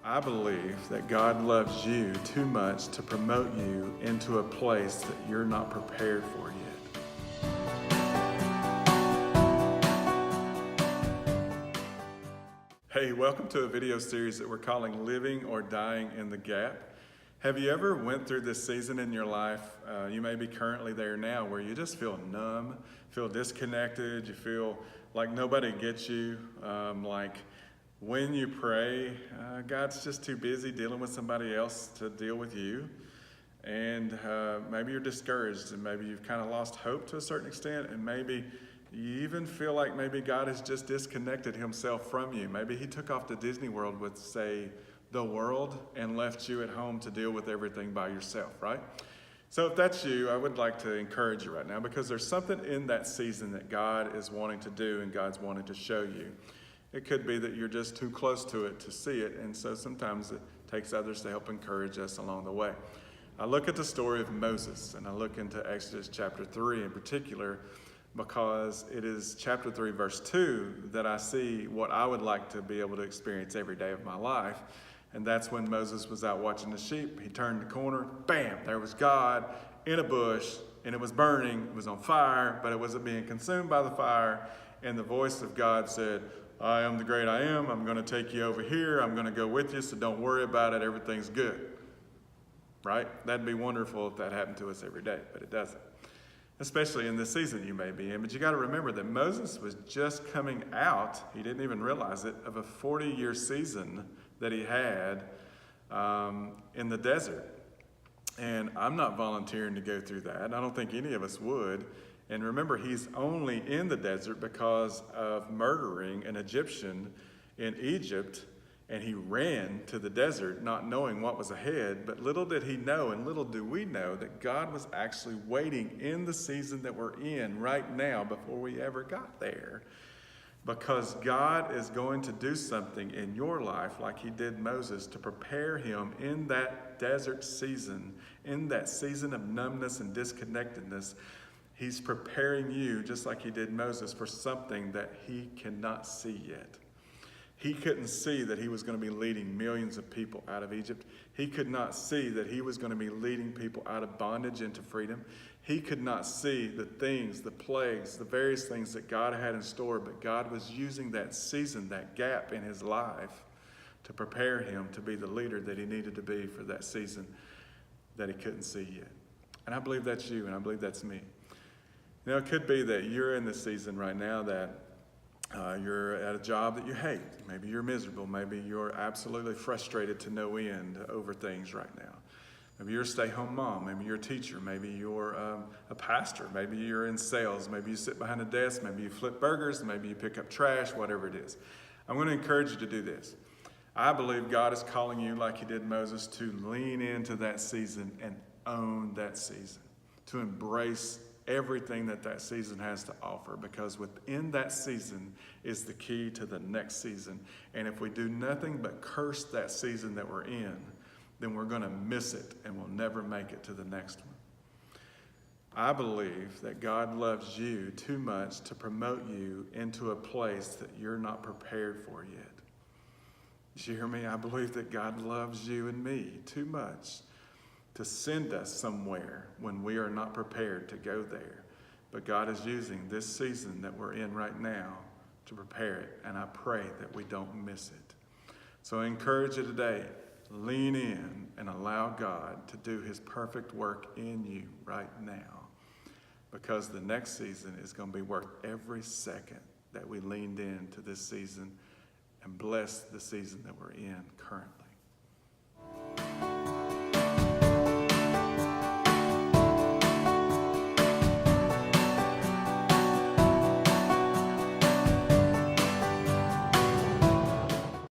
I believe that God loves you too much to promote you into a place that you're not prepared for yet. Hey, welcome to a video series that we're calling Living or Dying in the Gap. Have you ever went through this season in your life? You may be currently there now where you just feel numb, feel disconnected, you feel like nobody gets you, like when you pray, God's just too busy dealing with somebody else to deal with you. And maybe you're discouraged and maybe you've kind of lost hope to a certain extent, and maybe you even feel like maybe God has just disconnected himself from you. Maybe he took off to Disney World with, say, the world and left you at home to deal with everything by yourself, right? So if that's you, I would like to encourage you right now, because there's something in that season that God is wanting to do and God's wanting to show you. It could be that you're just too close to it to see it, and so sometimes it takes others to help encourage us along the way. I look at the story of Moses, and I look into Exodus chapter 3 in particular, because it is chapter 3, verse 2, that I see what I would like to be able to experience every day of my life. And that's when Moses was out watching the sheep. He turned the corner, bam, there was God in a bush, and it was burning, it was on fire, but it wasn't being consumed by the fire. And the voice of God said, I am the great I am. I'm going to take you over here. I'm going to go with you, so don't worry about it. Everything's good. Right? That'd be wonderful if that happened to us every day, but it doesn't. Especially in this season you may be in. But you got to remember that Moses was just coming out, he didn't even realize it, of a 40-year season that he had in the desert. And I'm not volunteering to go through that. I don't think any of us would. And remember, he's only in the desert because of murdering an Egyptian in Egypt, and he ran to the desert not knowing what was ahead. But little did he know, and little do we know, that God was actually waiting in the season that we're in right now before we ever got there. Because God is going to do something in your life like he did Moses to prepare him in that desert season, in that season of numbness and disconnectedness. He's preparing you, just like he did Moses, for something that he cannot see yet. He couldn't see that he was going to be leading millions of people out of Egypt. He could not see that he was going to be leading people out of bondage into freedom. He could not see the things, the plagues, the various things that God had in store, but God was using that season, that gap in his life, to prepare him to be the leader that he needed to be for that season that he couldn't see yet. And I believe that's you, and I believe that's me. Now, it could be that you're in this season right now that you're at a job that you hate. Maybe you're miserable. Maybe you're absolutely frustrated to no end over things right now. Maybe you're a stay-home mom. Maybe you're a teacher. Maybe you're a pastor. Maybe you're in sales. Maybe you sit behind a desk. Maybe you flip burgers. Maybe you pick up trash, whatever it is. I'm going to encourage you to do this. I believe God is calling you, like he did Moses, to lean into that season and own that season, to embrace everything that season has to offer, because within that season is the key to the next season. And if we do nothing but curse that season that we're in, then we're going to miss it and we'll never make it to the next one. I believe that God loves you too much to promote you into a place that you're not prepared for yet. Did you hear me? I believe that God loves you and me too much to send us somewhere when we are not prepared to go there. But God is using this season that we're in right now to prepare it, and I pray that we don't miss it. So I encourage you today, lean in and allow God to do his perfect work in you right now, because the next season is going to be worth every second that we leaned into this season and bless the season that we're in currently.